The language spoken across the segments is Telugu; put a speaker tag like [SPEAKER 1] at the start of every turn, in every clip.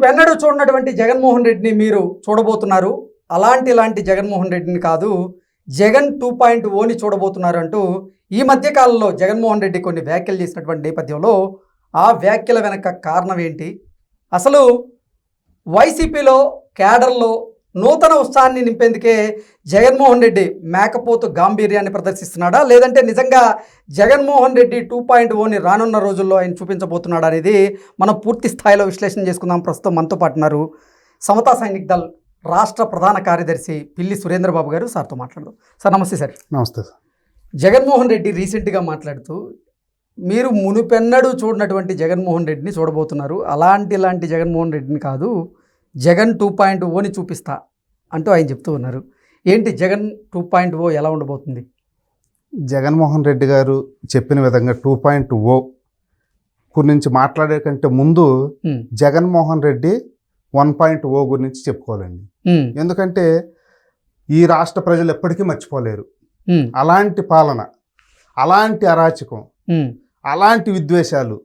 [SPEAKER 1] పెన్నడు చూడనటువంటి జగన్మోహన్ రెడ్డిని మీరు చూడబోతున్నారు. ఇలాంటి జగన్మోహన్ రెడ్డిని కాదు, జగన్ 2.0ని చూడబోతున్నారు అంటూ ఈ మధ్య కాలంలో జగన్మోహన్ రెడ్డి కొన్ని వ్యాఖ్యలు చేసినటువంటి నేపథ్యంలో ఆ వ్యాఖ్యల వెనక కారణం ఏంటి? అసలు వైసీపీలో కేడర్లో నూతన ఉత్సాహాన్ని నింపేందుకే జగన్మోహన్ రెడ్డి మేకపోతు గాంభీర్యాన్ని ప్రదర్శిస్తున్నాడా, లేదంటే నిజంగా జగన్మోహన్ రెడ్డి 2.0ని రానున్న రోజుల్లో ఆయన చూపించబోతున్నాడా అనేది మనం పూర్తి స్థాయిలో విశ్లేషణ చేసుకుందాం. ప్రస్తుతం మనతో పాటు ఉన్నారు సమతా సైనిక్ దళ్ రాష్ట్ర ప్రధాన కార్యదర్శి పిల్లి సురేంద్రబాబు గారు. సార్తో మాట్లాడదాం. సార్ నమస్తే. సార్
[SPEAKER 2] నమస్తే. సార్
[SPEAKER 1] జగన్మోహన్ రెడ్డి రీసెంట్గా మాట్లాడుతూ మీరు మునుపెన్నడూ చూడనటువంటి జగన్మోహన్ రెడ్డిని చూడబోతున్నారు, ఇలాంటి జగన్మోహన్ రెడ్డిని కాదు, జగన్ 2.0ని చూపిస్తా అంటూ ఆయన చెప్తూ ఉన్నారు. ఏంటి జగన్ 2.0 ఎలా ఉండబోతుంది?
[SPEAKER 2] జగన్మోహన్ రెడ్డి గారు చెప్పిన విధంగా 2.0 గురించి మాట్లాడే కంటే ముందు జగన్మోహన్ రెడ్డి 1.0 గురించి చెప్పుకోవాలండి. ఎందుకంటే ఈ రాష్ట్ర ప్రజలు ఎప్పటికీ మర్చిపోలేరు అలాంటి పాలన, అలాంటి అరాచకం, అలాంటి విద్వేషాలు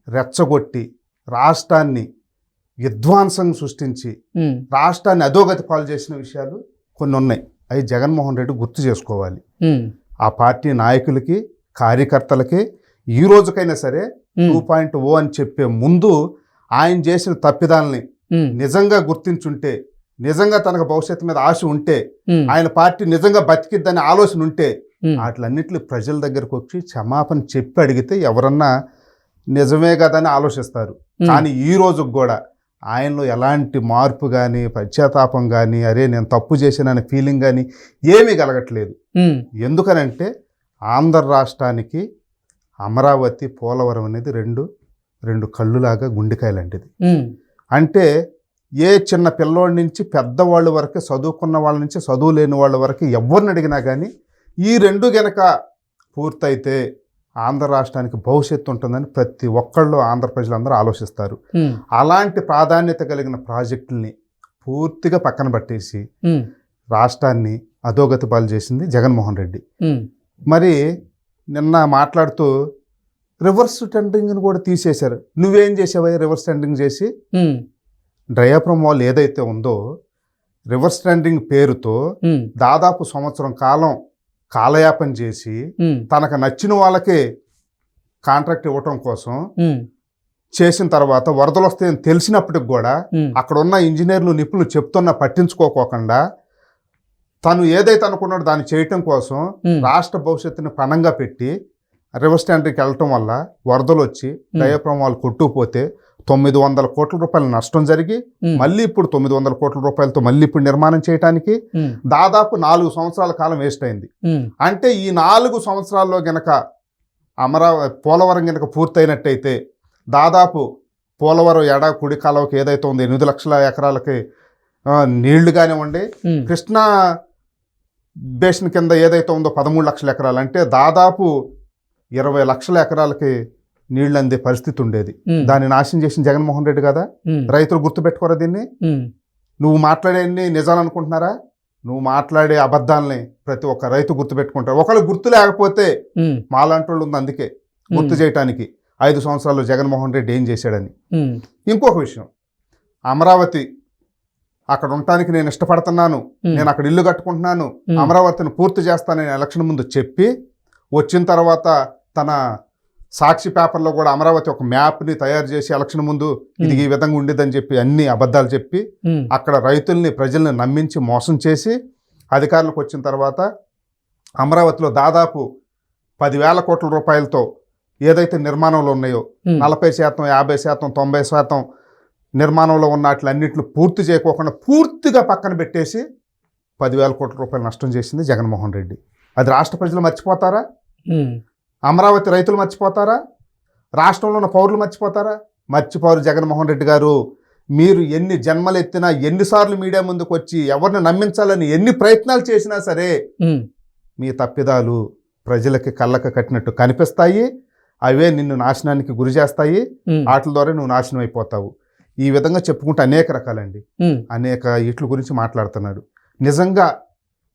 [SPEAKER 2] రెచ్చగొట్టి రాష్ట్రాన్ని విధ్వంసం సృష్టించి రాష్ట్రాన్ని అధోగతి పాలు చేసిన విషయాలు కొన్ని ఉన్నాయి. అవి జగన్మోహన్ రెడ్డి గుర్తు చేసుకోవాలి. ఆ పార్టీ నాయకులకి, కార్యకర్తలకి ఈ రోజుకైనా సరే 2.0 అని చెప్పే ముందు ఆయన చేసిన తప్పిదాలని నిజంగా గుర్తించుంటే, నిజంగా తనకు భవిష్యత్తు మీద ఆశ ఉంటే, ఆయన పార్టీ నిజంగా బతికిద్దని ఆలోచన ఉంటే వాటిలన్నింటినీ ప్రజల దగ్గరకు వచ్చి క్షమాపణ చెప్పి అడిగితే ఎవరన్నా నిజమే కదని ఆలోచిస్తారు. కానీ ఈ రోజుకు కూడా ఆయనలో ఎలాంటి మార్పు కానీ, పశ్చాత్తాపం కానీ, అరే నేను తప్పు చేశాననే ఫీలింగ్ కానీ ఏమీ కలగట్లేదు. ఎందుకనంటే ఆంధ్ర రాష్ట్రానికి అమరావతి, పోలవరం అనేది రెండు కళ్ళులాగా గుండెకాయ లాంటిది. అంటే ఏ చిన్న పిల్లోడి నుంచి పెద్దవాళ్ళ వరకు, చదువుకున్న వాళ్ళ నుంచి చదువు లేని వాళ్ళ వరకు ఎవరిని అడిగినా కానీ ఈ రెండు గనక పూర్తయితే ఆంధ్ర రాష్ట్రానికి భవిష్యత్తు ఉంటుందని ప్రతి ఒక్కళ్ళు ఆంధ్ర ప్రజలందరూ ఆలోచిస్తారు. అలాంటి ప్రాధాన్యత కలిగిన ప్రాజెక్టుల్ని పూర్తిగా పక్కన పట్టేసి రాష్ట్రాన్ని అధోగతి పాలు చేసింది జగన్మోహన్ రెడ్డి. మరి నిన్న మాట్లాడుతూ రివర్స్ టెండరింగ్ని కూడా తీసేశారు. నువ్వేం చేసావా రివర్స్ టెండరింగ్ చేసి? డ్రయాప్రమ్ వాల్ ఏదైతే ఉందో రివర్స్ టెండరింగ్ పేరుతో దాదాపు సంవత్సరం కాలం కాలయాపన చేసి తనకు నచ్చిన వాళ్ళకే కాంట్రాక్ట్ ఇవ్వటం కోసం చేసిన తర్వాత వరదలు వస్తాయని తెలిసినప్పటికి కూడా అక్కడ ఉన్న ఇంజనీర్లు, నిపుణులు చెప్తున్నా పట్టించుకోకుండా తను ఏదైతే అనుకున్నాడో దాన్ని చేయటం కోసం రాష్ట్ర భవిష్యత్తుని పణంగా పెట్టి రివర్స్ టెండరింగ్కి వెళ్ళటం వల్ల వరదలు వచ్చి దయప్రమాలు కొట్టుకుపోతే 900 కోట్ల రూపాయల నష్టం జరిగి మళ్ళీ ఇప్పుడు 900 కోట్ల రూపాయలతో మళ్ళీ ఇప్పుడు నిర్మాణం చేయడానికి దాదాపు 4 సంవత్సరాల కాలం వేస్ట్ అయింది. అంటే ఈ 4 సంవత్సరాల్లో గనక పోలవరం గనక పూర్తయినట్టయితే దాదాపు పోలవరం ఎడా కుడి కాలువకి ఏదైతే ఉందో 8 లక్షల ఎకరాలకి నీళ్లు కానివ్వండి, కృష్ణా బేసిన్ కింద ఏదైతే ఉందో 13 లక్షల ఎకరాలు, అంటే దాదాపు 20 లక్షల ఎకరాలకి నీళ్ళు అందే పరిస్థితి ఉండేది. దాన్ని నాశనం చేసిన జగన్మోహన్ రెడ్డి కదా. రైతులు గుర్తుపెట్టుకోరా దీన్ని? నువ్వు మాట్లాడే నిజాలు అనుకుంటున్నారా? నువ్వు మాట్లాడే అబద్ధాలని ప్రతి ఒక్క రైతు గుర్తుపెట్టుకుంటారు. ఒకళ్ళు గుర్తు లేకపోతే మాలాంటి వాళ్ళు ఉంది, అందుకే గుర్తు చేయటానికి 5 సంవత్సరాల్లో జగన్మోహన్ రెడ్డి ఏం చేశాడని. ఇంకొక విషయం, అమరావతి అక్కడ ఉండటానికి నేను ఇష్టపడుతున్నాను, నేను అక్కడ ఇల్లు కట్టుకుంటున్నాను, అమరావతిని పూర్తి చేస్తానని ఎలక్షన్ ముందు చెప్పి వచ్చిన తర్వాత తన సాక్షి పేపర్లో కూడా అమరావతి ఒక మ్యాప్ని తయారు చేసి ఎలక్షన్ ముందు ఇది ఈ విధంగా ఉండేదని చెప్పి అన్ని అబద్ధాలు చెప్పి అక్కడ రైతుల్ని, ప్రజల్ని నమ్మించి మోసం చేసి అధికారులకు వచ్చిన తర్వాత అమరావతిలో దాదాపు 10,000 కోట్ల రూపాయలతో ఏదైతే నిర్మాణంలో ఉన్నాయో 40%, 50%, 90% నిర్మాణంలో ఉన్న వాటిలన్నింటిని పూర్తి చేయకోకుండా పూర్తిగా పక్కన పెట్టేసి 10,000 కోట్ల రూపాయలు నష్టం చేసింది జగన్మోహన్ రెడ్డి. అది రాష్ట్ర ప్రజలు మర్చిపోతారా? అమరావతి రైతులు మర్చిపోతారా? రాష్ట్రంలో ఉన్న పౌరులు మర్చిపోతారా? మర్చిపోరు. జగన్మోహన్ రెడ్డి గారు, మీరు ఎన్ని జన్మలు ఎత్తినా, ఎన్నిసార్లు మీడియా ముందుకు వచ్చి ఎవరిని నమ్మించాలని ఎన్ని ప్రయత్నాలు చేసినా సరే మీ తప్పిదాలు ప్రజలకి కళ్ళకు కట్టినట్టు కనిపిస్తాయి. అవే నిన్ను నాశనానికి గురి చేస్తాయి. వాటి ద్వారా నువ్వు నాశనం అయిపోతావు. ఈ విధంగా చెప్పుకుంటే అనేక రకాలండి, అనేక వీటి గురించి మాట్లాడుతున్నాడు. నిజంగా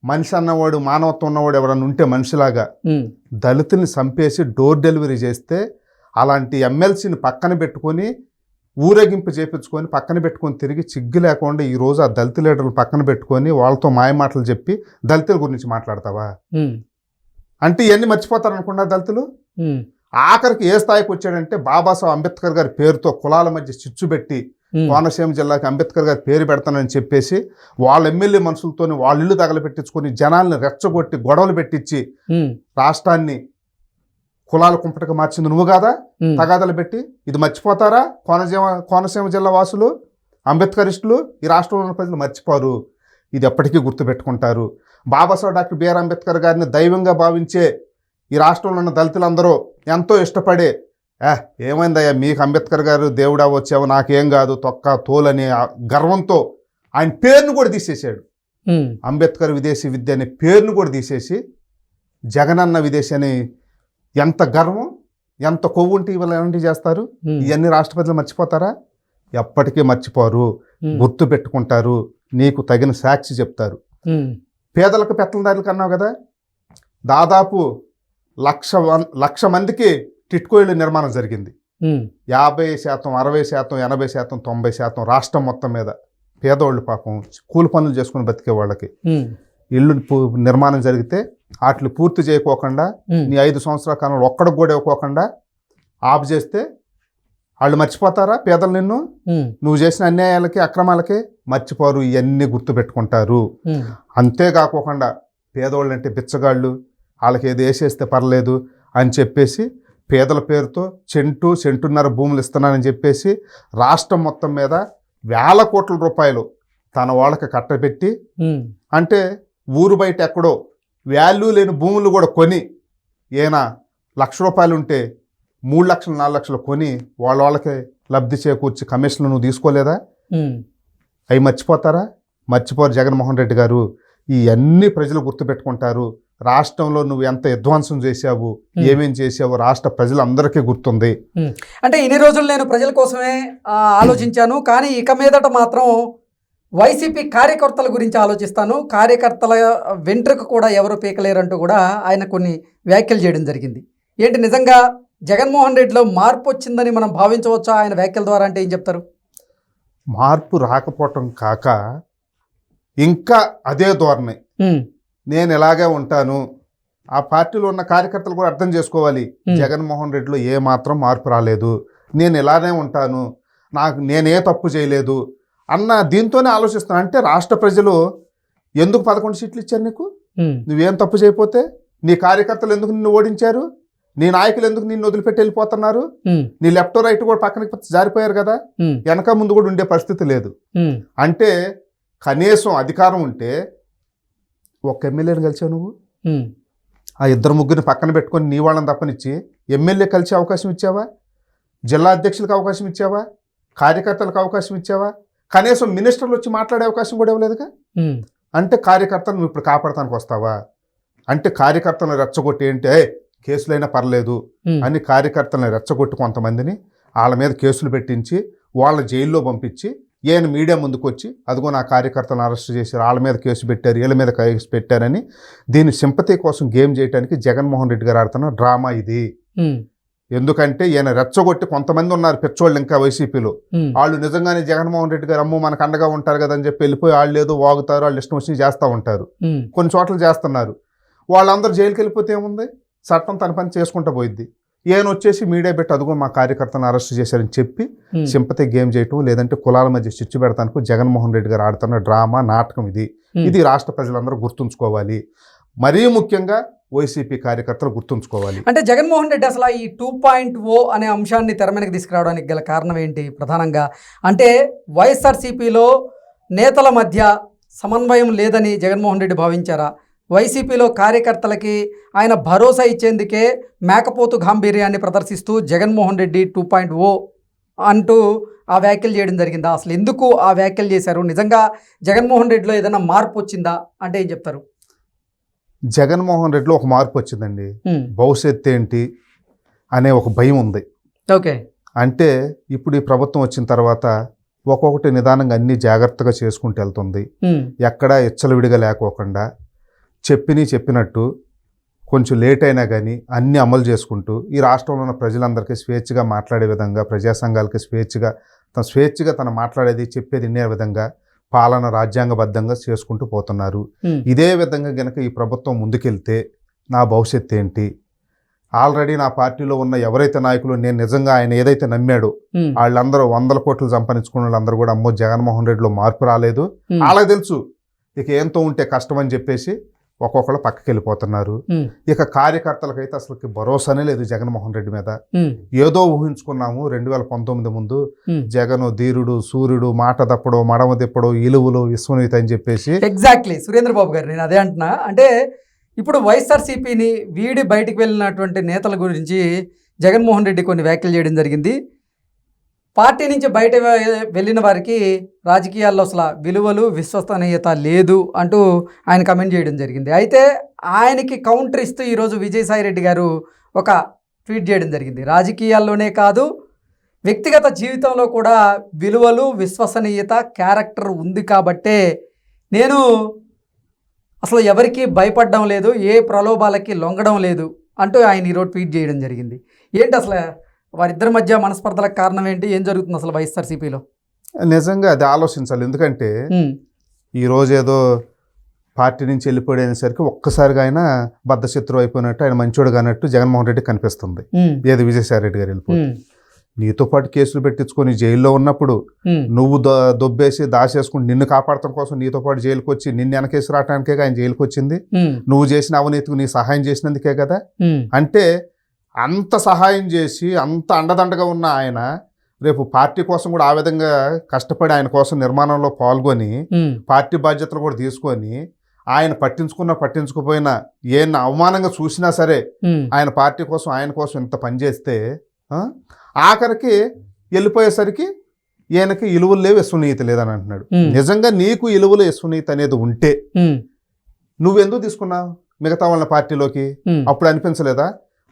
[SPEAKER 2] మనిషి అన్నవాడు, మానవత్వం ఉన్నవాడు ఎవరన్నా ఉంటే మనిషిలాగా దళితుల్ని చంపేసి డోర్ డెలివరీ చేస్తే అలాంటి ఎమ్మెల్సీని పక్కన పెట్టుకొని ఊరేగింపు చేపించుకొని పక్కన పెట్టుకొని తిరిగి సిగ్గు లేకుండా ఈరోజు ఆ దళిత లీడర్లు పక్కన పెట్టుకొని వాళ్ళతో మాయమాటలు చెప్పి దళితుల గురించి మాట్లాడతావా? అంటే ఇవన్నీ మర్చిపోతారు అనుకున్నా దళితులు. ఆఖరికి ఏ స్థాయికి వచ్చాడంటే బాబాసాహెబ్ అంబేద్కర్ గారి పేరుతో కులాల మధ్య చిచ్చు పెట్టి కోనసీమ జిల్లాకి అంబేద్కర్ గారి పేరు పెడతానని చెప్పేసి వాళ్ళ ఎమ్మెల్యే మనుషులతోని వాళ్ళ ఇల్లు తగలపెట్టించుకొని జనాల్ని రెచ్చగొట్టి గొడవలు పెట్టించి రాష్ట్రాన్ని కులాల కుంపటికి మార్చింది నువ్వు కాదా? తగాదలు పెట్టి ఇది మర్చిపోతారా? కోనసీమ జిల్లా వాసులు, అంబేద్కరిస్టులు, ఈ రాష్ట్రంలో ఉన్న ప్రజలు మర్చిపోరు. ఇది ఎప్పటికీ గుర్తుపెట్టుకుంటారు. బాబాసాహెబ్ డాక్టర్ బిఆర్ అంబేద్కర్ గారిని దైవంగా భావించే ఈ రాష్ట్రంలో ఉన్న దళితులందరూ ఎంతో ఇష్టపడే ఏమైందయ్యా మీకు అంబేద్కర్ గారు దేవుడా వచ్చావు నాకేం కాదు తొక్క తోలని గర్వంతో ఆయన పేరును కూడా తీసేసాడు. అంబేద్కర్ విదేశీ విద్య అనే పేరును కూడా తీసేసి జగనన్న విదేశీ అని ఎంత గర్వం, ఎంత కొవ్వు ఉంటే ఇవాళ ఎలాంటివి చేస్తారు? ఇవన్నీ రాష్ట్రపతులు మర్చిపోతారా? ఎప్పటికీ మర్చిపోరు, గుర్తు పెట్టుకుంటారు, నీకు తగిన సాక్షి చెప్తారు. పేదలకు పెత్తలదారులకు అన్నావు కదా, దాదాపు 1,00,000 మందికి టిట్కో ఇళ్ళు నిర్మాణం జరిగింది. 50%, 60%, 80%, 90% రాష్ట్రం మొత్తం మీద పేదవాళ్ళు పాపం కూలి పనులు చేసుకుని బతికే వాళ్ళకి ఇళ్ళు నిర్మాణం జరిగితే వాటిని పూర్తి చేయకోకుండా నీ 5 సంవత్సరాల కాలంలో ఒక్కడికి కూడా ఇవ్వకోకుండా ఆపు చేస్తే వాళ్ళు మర్చిపోతారా పేదలు నిన్ను? నువ్వు చేసిన అన్యాయాలకి అక్రమాలకి మర్చిపోరు, ఇవన్నీ గుర్తుపెట్టుకుంటారు. అంతేకాకుండా పేదవాళ్ళు అంటే బిచ్చగాళ్ళు, వాళ్ళకి ఏది వేసేస్తే పర్లేదు అని చెప్పేసి పేదల పేరుతో సెంటున్నర భూములు ఇస్తున్నానని చెప్పేసి రాష్ట్రం మొత్తం మీద వేల కోట్ల రూపాయలు తన వాళ్ళకి కట్టబెట్టి, అంటే ఊరు బయట ఎక్కడో వాల్యూ లేని భూములు కూడా కొని ఈయన ₹1,00,000 ఉంటే 3 లక్షలు 4 లక్షలు కొని వాళ్ళకి లబ్ధి చేకూర్చి కమిషన్లు నువ్వు తీసుకోలేదా? అవి మర్చిపోతారా? మర్చిపోరు జగన్మోహన్ రెడ్డి గారు. ఇవన్నీ ప్రజలు గుర్తుపెట్టుకుంటారు. రాష్ట్రంలో నువ్వు ఎంత విధ్వంసం చేశావు, ఏమేం చేసావు రాష్ట్ర ప్రజలందరికీ గుర్తుంది.
[SPEAKER 1] అంటే ఇన్ని రోజులు నేను ప్రజల కోసమే ఆలోచించాను, కానీ ఇక మీదట మాత్రం వైసీపీ కార్యకర్తల గురించి ఆలోచిస్తాను, కార్యకర్తల వెంట్రుక కూడా ఎవరు పీకలేరంటూ కూడా ఆయన కొన్ని వ్యాఖ్యలు చేయడం జరిగింది. ఏంటి నిజంగా జగన్మోహన్ రెడ్డిలో మార్పు వచ్చిందని మనం భావించవచ్చా ఆయన వ్యాఖ్యల ద్వారా? అంటే ఏం చెప్తారు?
[SPEAKER 2] మార్పు రాకపోవటం కాక ఇంకా అదే ధోరణి, నేను ఇలాగే ఉంటాను. ఆ పార్టీలో ఉన్న కార్యకర్తలు కూడా అర్థం చేసుకోవాలి, జగన్మోహన్ రెడ్డిలో ఏ మాత్రం మార్పు రాలేదు, నేను ఇలానే ఉంటాను, నేనే తప్పు చేయలేదు అన్న దీంతోనే ఆలోచిస్తాను. అంటే రాష్ట్ర ప్రజలు ఎందుకు 11 సీట్లు ఇచ్చారు నీకు? నువ్వేం తప్పు చేయకపోతే నీ కార్యకర్తలు ఎందుకు నిన్ను ఓడించారు? నీ నాయకులు ఎందుకు నిన్ను వదిలిపెట్టి వెళ్ళిపోతున్నారు? నీ లెఫ్ట్ రైట్ కూడా పక్కనకి జారిపోయారు కదా, వెనక ముందు కూడా ఉండే పరిస్థితి లేదు. అంటే కనీసం అధికారం ఉంటే ఒక ఎమ్మెల్యేని కలిసావు నువ్వు, ఆ 2-3 పక్కన పెట్టుకొని నీ వాళ్ళని తప్పనిచ్చి ఎమ్మెల్యే కలిసే అవకాశం ఇచ్చావా? జిల్లా అధ్యక్షులకు అవకాశం ఇచ్చావా? కార్యకర్తలకు అవకాశం ఇచ్చావా? కనీసం మినిస్టర్లు వచ్చి మాట్లాడే అవకాశం కూడా ఇవ్వలేదుగా. అంటే కార్యకర్తలు నువ్వు ఇప్పుడు కాపాడటానికి వస్తావా? అంటే కార్యకర్తలను రెచ్చగొట్టి ఏంటి కేసులైనా పర్లేదు అని కార్యకర్తలను రెచ్చగొట్టి కొంతమందిని వాళ్ళ మీద కేసులు పెట్టించి వాళ్ళ జైల్లో పంపించి ఈయన మీడియా ముందుకు వచ్చి అదిగో నా కార్యకర్తలను అరెస్ట్ చేశారు, వాళ్ళ మీద కేసు పెట్టారు, వీళ్ళ మీద కేసు పెట్టారని దీని సింపతి కోసం గేమ్ చేయడానికి జగన్మోహన్ రెడ్డి గారు ఆడుతున్న డ్రామా ఇది. ఎందుకంటే ఈయన రెచ్చగొట్టి కొంతమంది ఉన్నారు పిచ్చోళ్ళు ఇంకా వైసీపీలో, వాళ్ళు నిజంగానే జగన్మోహన్ రెడ్డి గారు అమ్మో మనకు అండగా ఉంటారు కదా అని చెప్పి వెళ్ళిపోయి వాళ్ళు ఏదో వాగుతారు, వాళ్ళు ఇష్టం వచ్చి చేస్తూ ఉంటారు, కొన్ని చోట్ల చేస్తున్నారు. వాళ్ళందరూ జైలుకి వెళ్ళిపోతే ఏముంది, చట్టం తన పని చేసుకుంటూ పోయిద్ది. ఈయన వచ్చేసి మీడియా పెట్టి అదుగో మా కార్యకర్తను అరెస్ట్ చేశారని చెప్పి సింపతి గేమ్ చేయటం, లేదంటే కులాల మధ్య చిచ్చు పెడతానికి జగన్మోహన్ రెడ్డి గారు ఆడుతున్న డ్రామా నాటకం ఇది. ఇది రాష్ట్ర ప్రజలందరూ గుర్తుంచుకోవాలి, మరీ ముఖ్యంగా వైసీపీ కార్యకర్తలు గుర్తుంచుకోవాలి.
[SPEAKER 1] అంటే జగన్మోహన్ రెడ్డి అసలు ఈ 2.0 అనే అంశాన్ని తెర మీదకి తీసుకురావడానికి గల కారణం ఏంటి ప్రధానంగా? అంటే వైఎస్ఆర్సీపీలో నేతల మధ్య సమన్వయం లేదని జగన్మోహన్ రెడ్డి భావించారా? వైసీపీలో కార్యకర్తలకి ఆయన భరోసా ఇచ్చేందుకే మేకపోతు గాంభీర్యాన్ని ప్రదర్శిస్తూ జగన్మోహన్ రెడ్డి 2.0 అంటూ ఆ వ్యాఖ్యలు చేయడం జరిగిందా? అసలు ఎందుకు ఆ వ్యాఖ్యలు చేశారు? నిజంగా జగన్మోహన్ రెడ్డిలో ఏదైనా మార్పు వచ్చిందా అంటే ఏం చెప్తారు?
[SPEAKER 2] జగన్మోహన్ రెడ్డిలో ఒక మార్పు వచ్చిందండి. భవిష్యత్తు ఏంటి అనే ఒక భయం ఉంది.
[SPEAKER 1] ఓకే,
[SPEAKER 2] అంటే ఇప్పుడు ఈ ప్రభుత్వం వచ్చిన తర్వాత ఒక్కొక్కటి నిదానంగా అన్ని జాగ్రత్తగా చేసుకుంటూ వెళ్తుంది. ఎక్కడా విడిగా లేకోకుండా చెప్పినట్టు కొంచెం లేట్ అయినా కానీ అన్నీ అమలు చేసుకుంటూ ఈ రాష్ట్రంలో ఉన్న ప్రజలందరికీ స్వేచ్ఛగా మాట్లాడే విధంగా, ప్రజా సంఘాలకి స్వేచ్ఛగా తను మాట్లాడేది చెప్పేది వినే విధంగా పాలన రాజ్యాంగబద్ధంగా చేసుకుంటూ పోతున్నారు. ఇదే విధంగా గనక ఈ ప్రభుత్వం ముందుకెళ్తే నా భవిష్యత్తు ఏంటి? ఆల్రెడీ నా పార్టీలో ఉన్న ఎవరైతే నాయకులు నేను నిజంగా ఆయన ఏదైతే నమ్మాడో వాళ్ళందరూ 100 కోట్లు సంపాదించుకున్న వాళ్ళందరూ కూడా అమ్మో జగన్మోహన్ రెడ్డిలో మార్పు రాలేదు, వాళ్ళకి తెలుసు ఇక ఏంతో ఉంటే కష్టం అని చెప్పేసి ఒక్కొక్కళ్ళు పక్కకి వెళ్ళిపోతున్నారు. ఇక కార్యకర్తలకైతే అసలు భరోసానే లేదు జగన్మోహన్ రెడ్డి మీద. ఏదో ఊహించుకున్నాము 2019 ముందు జగన్ ధీరుడు, సూర్యుడు, మాట తప్పడు, మడమ తిప్పడు, ఇలువులు, విశ్వనీతి అని చెప్పేసి.
[SPEAKER 1] ఎగ్జాక్ట్లీ సురేంద్ర బాబు గారు, నేను అదే అంటున్నా. అంటే ఇప్పుడు వైఎస్ఆర్సీపీని వీడి బయటికి వెళ్ళినటువంటి నేతల గురించి జగన్మోహన్ రెడ్డి కొన్ని వ్యాఖ్యలు చేయడం జరిగింది. పార్టీ నుంచి బయట వెళ్ళిన వారికి రాజకీయాల్లో అసలు విలువలు, విశ్వసనీయత లేదు అంటూ ఆయన కమెంట్ చేయడం జరిగింది. అయితే ఆయనకి కౌంటర్ ఇస్తూ ఈరోజు విజయసాయి రెడ్డి గారు ఒక ట్వీట్ చేయడం జరిగింది. రాజకీయాల్లోనే కాదు వ్యక్తిగత జీవితంలో కూడా విలువలు, విశ్వసనీయత, క్యారెక్టర్ ఉంది కాబట్టే నేను అసలు ఎవరికి భయపడడం లేదు, ఏ ప్రలోభాలకి లొంగడం లేదు అంటూ ఆయన ఈరోజు ట్వీట్ చేయడం జరిగింది. ఏంటి అసలు వారిద్దరి మధ్య మనస్పర్ధలకు కారణం ఏంటి? ఏం జరుగుతుంది అసలు వైఎస్ఆర్సీపీలో?
[SPEAKER 2] నిజంగా అది ఆలోచించాలి. ఎందుకంటే ఈరోజు ఏదో పార్టీ నుంచి వెళ్ళిపోయేసరికి ఒక్కసారిగా ఆయన బద్ధశత్రువు అయిపోయినట్టు, ఆయన మంచోడు కానట్టు జగన్మోహన్ రెడ్డి కనిపిస్తుంది. ఏది విజయసాయి రెడ్డి గారు వెళ్ళిపోయి నీతో పాటు కేసులు పెట్టించుకొని జైల్లో ఉన్నప్పుడు నువ్వు దొబ్బేసి దాచేసుకుని నిన్ను కాపాడటం కోసం నీతో పాటు జైలుకి వచ్చి నిన్ను వెనకేసి రావడానికే ఆయన జైలుకి వచ్చింది. నువ్వు చేసిన అవినీతికి నీ సహాయం చేసినందుకే కదా. అంటే అంత సహాయం చేసి అంత అండదండగా ఉన్న ఆయన రేపు పార్టీ కోసం కూడా ఆ విధంగా కష్టపడి ఆయన కోసం నిర్మాణంలో పాల్గొని పార్టీ బాధ్యతలు కూడా తీసుకొని ఆయన పట్టించుకోపోయినా ఏమన్నా అవమానంగా చూసినా సరే ఆయన పార్టీ కోసం ఆయన కోసం ఇంత పనిచేస్తే ఆఖరికి వెళ్ళిపోయేసరికి ఈయనకి ఇలువలు లేవు, విశ్వనీయత లేదని అంటున్నాడు. నిజంగా నీకు ఇలువలు, విశ్వనీయత అనేది ఉంటే నువ్వెందుకు తీసుకున్నావు మిగతా వాళ్ళ పార్టీలోకి? అప్పుడు అనిపించలేదా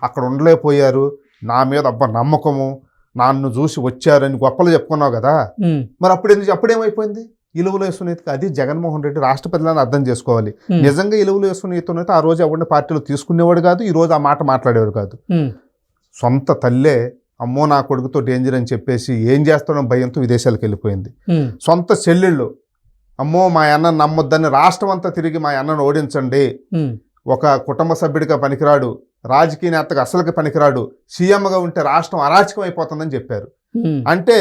[SPEAKER 2] అక్కడ ఉండలేకపోయారు, నా మీద నమ్మకము, నన్ను చూసి వచ్చారని గొప్పలు చెప్పుకున్నావు కదా, మరి అప్పుడేమైపోయింది ఇలువలు, విశ్వనీయత? అది జగన్మోహన్ రెడ్డి రాష్ట్రపతిని అర్థం చేసుకోవాలి. నిజంగా ఇలువలు, విశ్వనీయత ఆ రోజు ఎవరిని పార్టీలో తీసుకునేవాడు కాదు, ఈ రోజు ఆ మాట మాట్లాడేవాడు కాదు. సొంత తల్లే అమ్మో నా కొడుకుతో డేంజర్ అని చెప్పేసి ఏం చేస్తాడో భయంతో విదేశాలకు వెళ్ళిపోయింది. సొంత చెల్లెళ్ళు అమ్మో మా అన్నను నమ్మొద్దని రాష్ట్రం అంతా తిరిగి మా అన్నను ఓడించండి, ఒక కుటుంబ సభ్యుడిగా పనికిరాడు, రాజకీయ నేతగా అసలుకి పనికిరాడు, సీఎంగా ఉంటే రాష్ట్రం అరాచకం అయిపోతుందని చెప్పారు. అంటే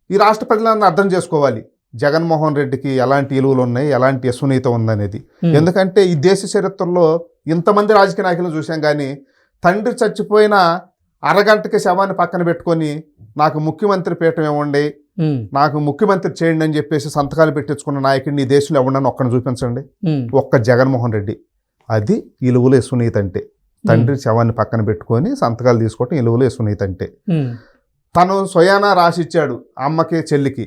[SPEAKER 2] ఈ రాష్ట్ర ప్రజలందరూ అర్థం చేసుకోవాలి జగన్మోహన్ రెడ్డికి ఎలాంటి విలువలు ఉన్నాయి, ఎలాంటి విశ్వనీయత ఉందనేది. ఎందుకంటే ఈ దేశ చరిత్రలో ఇంతమంది రాజకీయ నాయకులను చూసాం, కానీ తండ్రి చచ్చిపోయిన అరగంటకి శవాన్ని పక్కన పెట్టుకొని నాకు ముఖ్యమంత్రి పీఠం ఇవ్వండి, నాకు ముఖ్యమంత్రి చేయండి అని చెప్పేసి సంతకాలు పెట్టించుకున్న నాయకుడిని ఈ దేశంలో ఎవడన్నా ఒక్కని చూపించండి, ఒక్క జగన్మోహన్ రెడ్డి. అది ఇలువలు, విశ్వనీయత అంటే. తండ్రి శవాన్ని పక్కన పెట్టుకొని సంతకాలు తీసుకోవటం ఇలువలు, విశ్వనీయత అంటే. తను స్వయానా రాసిచ్చాడు అమ్మకి, చెల్లికి,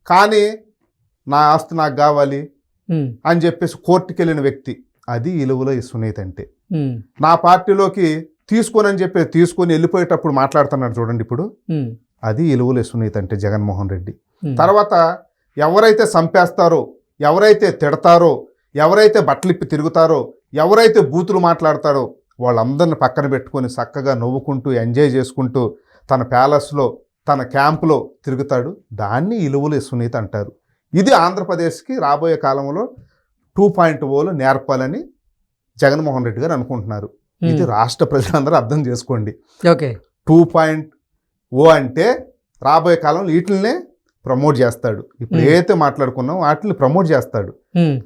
[SPEAKER 2] కానీ నా ఆస్తి నాకు కావాలి అని చెప్పేసి కోర్టుకి వెళ్ళిన వ్యక్తి. అది ఇలువలు, విశ్వనీయత అంటే. నా పార్టీలోకి తీసుకొని చెప్పి తీసుకొని వెళ్ళిపోయేటప్పుడు మాట్లాడుతున్నాడు చూడండి ఇప్పుడు, అది ఇలువలు, విశ్వనీయత అంటే జగన్మోహన్ రెడ్డి. తర్వాత ఎవరైతే చంపేస్తారో, ఎవరైతే తిడతారో, ఎవరైతే బట్టలిప్పి తిరుగుతారో, ఎవరైతే బూతులు మాట్లాడతారో వాళ్ళందరిని పక్కన పెట్టుకొని చక్కగా నవ్వుకుంటూ ఎంజాయ్ చేసుకుంటూ తన ప్యాలెస్లో, తన క్యాంపులో తిరుగుతాడు. దాన్ని ఇలువలు, విశ్వనీయత అంటారు. ఇది ఆంధ్రప్రదేశ్కి రాబోయే కాలంలో 2.0 నేర్పాలని జగన్మోహన్ రెడ్డి గారు అనుకుంటున్నారు. ఇది రాష్ట్ర ప్రజలందరూ అర్థం చేసుకోండి. 2.0 అంటే రాబోయే కాలంలో వీటిల్నే ప్రమోట్ చేస్తాడు. ఇప్పుడు ఏదైతే మాట్లాడుకున్నాం వాటిని ప్రమోట్ చేస్తాడు.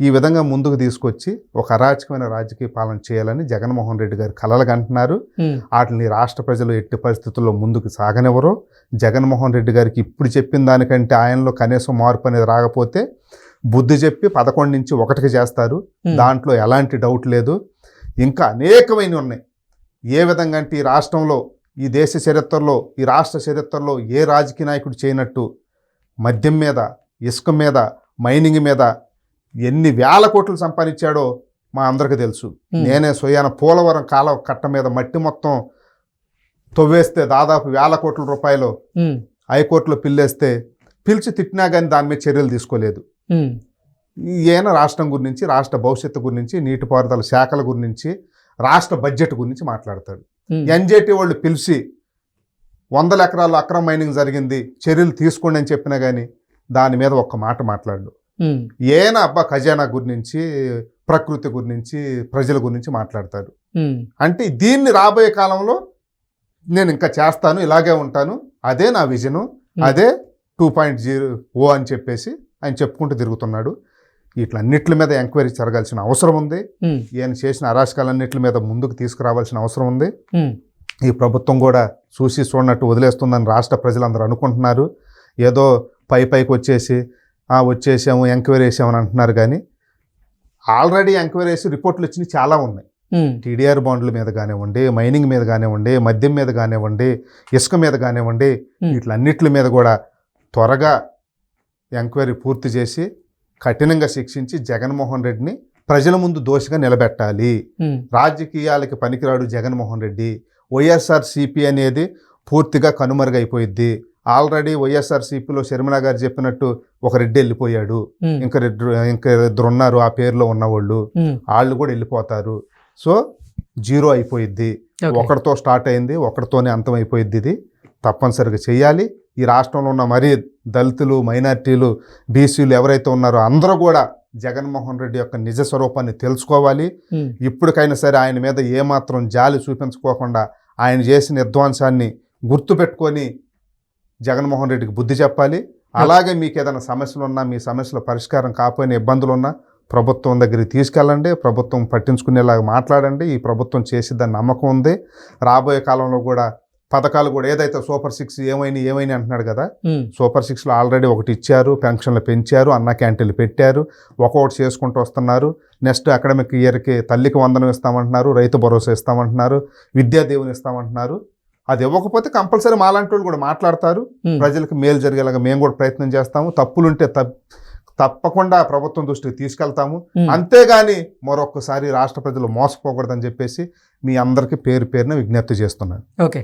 [SPEAKER 2] ఈ విధంగా ముందుకు తీసుకొచ్చి ఒక అరాచకమైన రాజకీయ పాలన చేయాలని జగన్మోహన్ రెడ్డి గారు కలలు కంటున్నారు. వాటిని రాష్ట్ర ప్రజలు ఎట్టి పరిస్థితుల్లో ముందుకు సాగనివ్వరు. జగన్మోహన్ రెడ్డి గారికి ఇప్పుడు చెప్పిన దానికంటే ఆయనలో కనీసం మార్పు అనేది రాకపోతే బుద్ధి చెప్పి 11 నుంచి 1కి చేస్తారు. దాంట్లో ఎలాంటి డౌట్ లేదు. ఇంకా అనేకమైనవి ఉన్నాయి. ఏ విధంగా అంటే ఈ రాష్ట్రంలో, ఈ దేశ చరిత్రలో, ఈ రాష్ట్ర చరిత్రలో ఏ రాజకీయ నాయకుడు చేయనట్టు మద్యం మీద, ఇసుక మీద, మైనింగ్ మీద ఎన్ని వేల కోట్లు సంపాదించాడో మా అందరికీ తెలుసు. నేనే స్వయాన పోలవరం కాల కట్ట మీద మట్టి మొత్తం తవ్వేస్తే దాదాపు వేల కోట్ల రూపాయలు హైకోర్టులో పిలిచి తిట్టినా కానీ దాని మీద చర్యలు తీసుకోలేదు. ఈయన రాష్ట్రం గురించి, రాష్ట్ర భవిష్యత్తు గురించి, నీటిపారుదల శాఖల గురించి, రాష్ట్ర బడ్జెట్ గురించి మాట్లాడతాడు.
[SPEAKER 1] ఉమ్,
[SPEAKER 2] ఎన్జేటీ వాళ్ళు పిలిచి 100 ఎకరాలు అక్రమ మైనింగ్ జరిగింది, చర్యలు తీసుకోండి అని చెప్పినా కానీ దాని మీద ఒక్క మాట మాట్లాడు.
[SPEAKER 1] ఉమ్,
[SPEAKER 2] ఏనా ఖజానా గురించి, ప్రకృతి గురించి, ప్రజల గురించి మాట్లాడతారు.
[SPEAKER 1] ఉమ్,
[SPEAKER 2] అంటే దీన్ని రాబోయే కాలంలో నేను ఇంకా చేస్తాను, ఇలాగే ఉంటాను, అదే నా విజను, అదే 2.0 అని చెప్పేసి ఆయన చెప్పుకుంటూ తిరుగుతున్నాడు. వీటిలన్నిటి మీద ఎంక్వైరీ జరగాల్సిన అవసరం ఉంది.
[SPEAKER 1] ఉమ్,
[SPEAKER 2] ఈయన చేసిన అరాచకాలన్నిటి మీద ముందుకు తీసుకురావాల్సిన అవసరం ఉంది.
[SPEAKER 1] ఉమ్,
[SPEAKER 2] ఈ ప్రభుత్వం కూడా చూసి చూడనట్టు వదిలేస్తుందని రాష్ట్ర ప్రజలందరూ అనుకుంటున్నారు. ఏదో పైకి వచ్చేసాము ఎంక్వైరీ చేసామని అంటున్నారు. కానీ ఆల్రెడీ ఎంక్వైరీ చేసి రిపోర్ట్లు వచ్చినాయి చాలా ఉన్నాయి.
[SPEAKER 1] ఉమ్,
[SPEAKER 2] టీడీఆర్ బాండ్ల మీద కానివ్వండి, మైనింగ్ మీద కానివ్వండి, మద్యం మీద కానివ్వండి, ఇసుక మీద కానివ్వండి, వీటిలన్నిటి మీద కూడా త్వరగా ఎంక్వైరీ పూర్తి చేసి కఠినంగా శిక్షించి జగన్మోహన్ రెడ్డిని ప్రజల ముందు దోషిగా నిలబెట్టాలి.
[SPEAKER 1] ఉమ్,
[SPEAKER 2] రాజకీయాలకి పనికిరాడు జగన్మోహన్ రెడ్డి. వైఎస్ఆర్సీపీ అనేది పూర్తిగా కనుమరుగైపోయిద్ది. ఆల్రెడీ వైఎస్ఆర్సీపీలో షర్మిల గారు చెప్పినట్టు ఒక రెడ్డి వెళ్ళిపోయాడు,
[SPEAKER 1] ఉమ్,
[SPEAKER 2] ఇంకా ఇద్దరు ఉన్నారు ఆ పేరులో ఉన్నవాళ్ళు,
[SPEAKER 1] ఉమ్,
[SPEAKER 2] వాళ్ళు కూడా వెళ్ళిపోతారు. సో 0 అయిపోయిద్ది.
[SPEAKER 1] ఓకే.
[SPEAKER 2] ఒకరితో స్టార్ట్ అయింది, ఒకరితోనే అంతం అయిపోయిద్ది. ఇది తప్పనిసరిగా చేయాలి. ఈ రాష్ట్రంలో ఉన్న మరీ దళితులు, మైనార్టీలు, బీసీలు ఎవరైతే ఉన్నారో అందరూ కూడా జగన్మోహన్ రెడ్డి యొక్క నిజ స్వరూపాన్ని తెలుసుకోవాలి.
[SPEAKER 1] ఉమ్,
[SPEAKER 2] ఇప్పటికైనా సరే ఆయన మీద ఏమాత్రం జాలి చూపించుకోకుండా ఆయన చేసిన విధ్వంసాన్ని గుర్తుపెట్టుకొని జగన్మోహన్ రెడ్డికి బుద్ధి చెప్పాలి. అలాగే మీకు ఏదైనా సమస్యలు ఉన్నా, మీ సమస్యల పరిష్కారం కాకపోయిన ఇబ్బందులు ఉన్నా ప్రభుత్వం దగ్గరికి తీసుకెళ్ళండి, ప్రభుత్వం పట్టించుకునేలాగా మాట్లాడండి. ఈ ప్రభుత్వం చేసిద్దని నమ్మకం ఉంది. రాబోయే కాలంలో కూడా పథకాలు కూడా ఏదైతే సూపర్ 6 ఏమైనా అంటున్నాడు కదా,
[SPEAKER 1] ఉమ్,
[SPEAKER 2] సూపర్ 6లో ఆల్రెడీ ఒకటి ఇచ్చారు, పెన్షన్లు పెంచారు, అన్న క్యాంటీన్లు పెట్టారు, ఒక్కొక్కటి చేసుకుంటూ వస్తున్నారు. నెక్స్ట్ అకాడమిక్ ఇయర్కి తల్లికి వందనం ఇస్తామంటున్నారు, రైతు భరోసా ఇస్తామంటున్నారు, విద్యా దీవెన ఇస్తామంటున్నారు. అది ఇవ్వకపోతే కంపల్సరీ మాలాంటి వాళ్ళు కూడా మాట్లాడతారు.
[SPEAKER 1] ఉమ్,
[SPEAKER 2] ప్రజలకు మేలు జరిగేలాగా మేము కూడా ప్రయత్నం చేస్తాము. తప్పులుంటే తప్పకుండా ప్రభుత్వం దృష్టికి తీసుకెళ్తాము.
[SPEAKER 1] ఉమ్.
[SPEAKER 2] అంతేగాని మరొకసారి రాష్ట్ర ప్రజలు మోసపోకూడదని చెప్పేసి మీ అందరికీ పేరున విజ్ఞప్తి చేస్తున్నాను.
[SPEAKER 1] ఓకే.